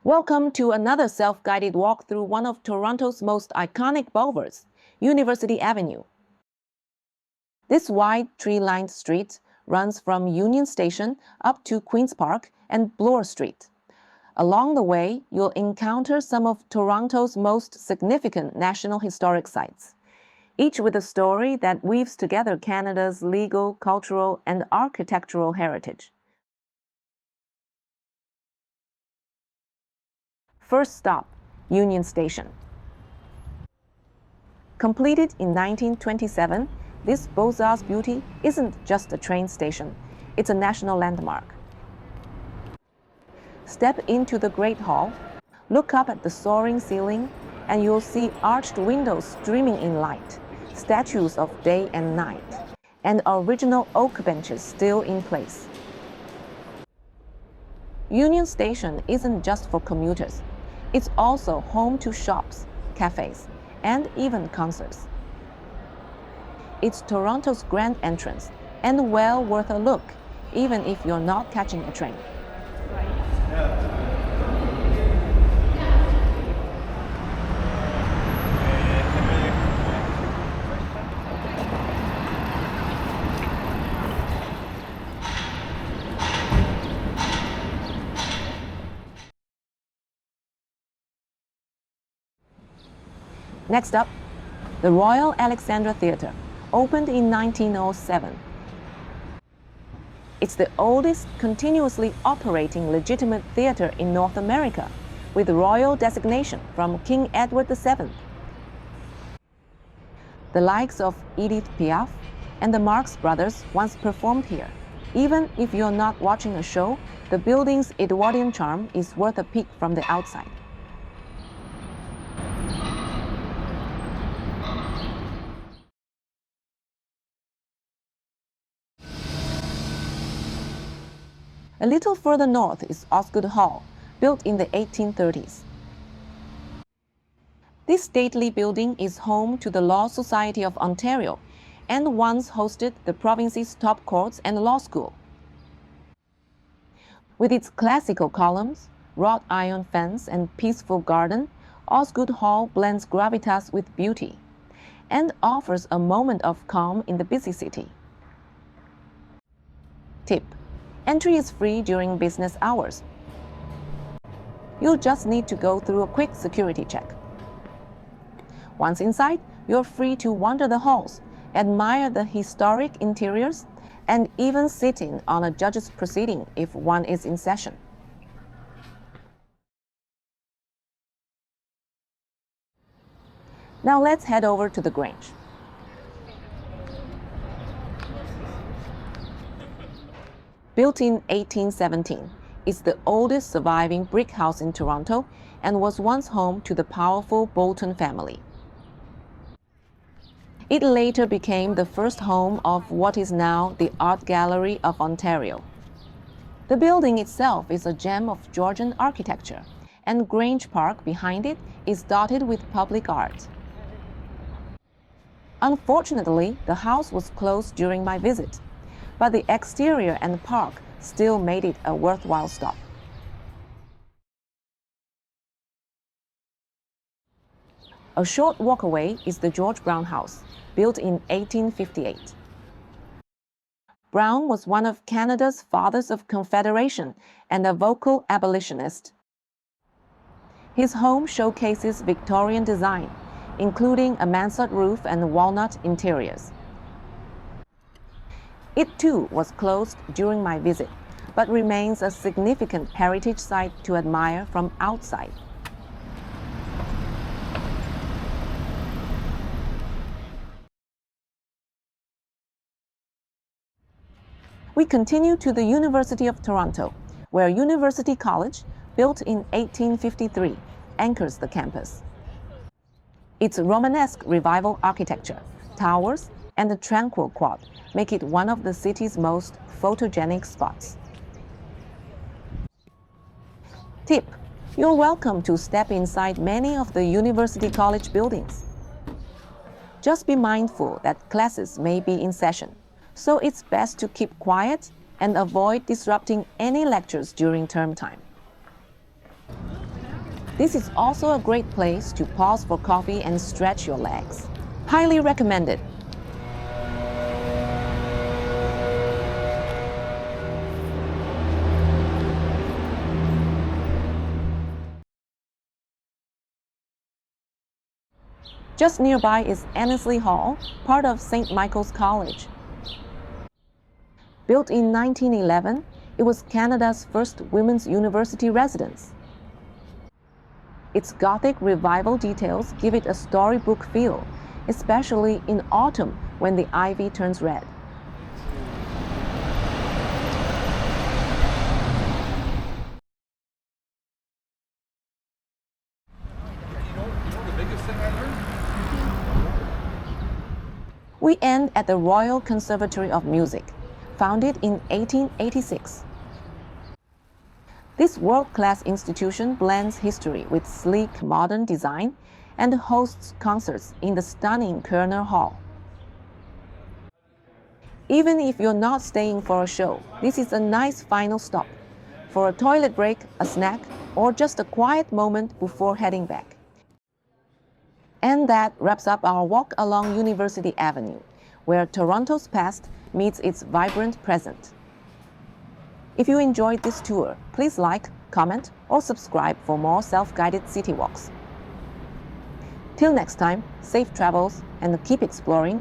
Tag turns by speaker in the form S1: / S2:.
S1: Welcome to another self-guided walk through one of Toronto's most iconic boulevards, University Avenue. This wide, tree-lined street runs from Union Station up to Queen's Park and Bloor Street. Along the way, you'll encounter some of Toronto's most significant national historic sites, each with a story that weaves together Canada's legal, cultural, and architectural heritage. First stop, Union Station. Completed in 1927, this Beaux-Arts beauty isn't just a train station, it's a national landmark. Step into the Great Hall, look up at the soaring ceiling, and you'll see arched windows streaming in light, statues of day and night, and original oak benches still in place. Union Station isn't just for commuters. It's also home to shops, cafes, and even concerts. It's Toronto's grand entrance, and well worth a look, even if you're not catching a train. Next up, the Royal Alexandra Theatre, opened in 1907. It's the oldest continuously operating legitimate theatre in North America, with royal designation from King Edward VII. The likes of Edith Piaf and the Marx Brothers once performed here. Even if you're not watching a show, the building's Edwardian charm is worth a peek from the outside. A little further north is Osgoode Hall, built in the 1830s. This stately building is home to the Law Society of Ontario and once hosted the province's top courts and law school. With its classical columns, wrought iron fence, and peaceful garden, Osgoode Hall blends gravitas with beauty and offers a moment of calm in the busy city. Tip: entry is free during business hours. You'll just need to go through a quick security check. Once inside, you're free to wander the halls, admire the historic interiors, and even sit in on a judge's proceeding if one is in session. Now let's head over to the Grange. Built in 1817, it's the oldest surviving brick house in Toronto and was once home to the powerful Bolton family. It later became the first home of what is now the Art Gallery of Ontario. The building itself is a gem of Georgian architecture, and Grange Park behind it is dotted with public art. Unfortunately, the house was closed during my visit, but the exterior and park still made it a worthwhile stop. A short walk away is the George Brown House, built in 1858. Brown was one of Canada's fathers of Confederation and a vocal abolitionist. His home showcases Victorian design, including a mansard roof and walnut interiors. It too was closed during my visit, but remains a significant heritage site to admire from outside. We continue to the University of Toronto, where University College, built in 1853, anchors the campus. Its Romanesque Revival architecture, towers, and the tranquil quad make it one of the city's most photogenic spots. Tip: you're welcome to step inside many of the University College buildings. Just be mindful that classes may be in session, so it's best to keep quiet and avoid disrupting any lectures during term time. This is also a great place to pause for coffee and stretch your legs. Highly recommended. Just nearby is Annesley Hall, part of St. Michael's College. Built in 1911, it was Canada's first women's university residence. Its Gothic Revival details give it a storybook feel, especially in autumn when the ivy turns red. We end at the Royal Conservatory of Music, founded in 1886. This world-class institution blends history with sleek modern design and hosts concerts in the stunning Kerner Hall. Even if you're not staying for a show, this is a nice final stop for a toilet break, a snack, or just a quiet moment before heading back. And that wraps up our walk along University Avenue, where Toronto's past meets its vibrant present. If you enjoyed this tour, please like, comment, or subscribe for more self-guided city walks. Till next time, safe travels and keep exploring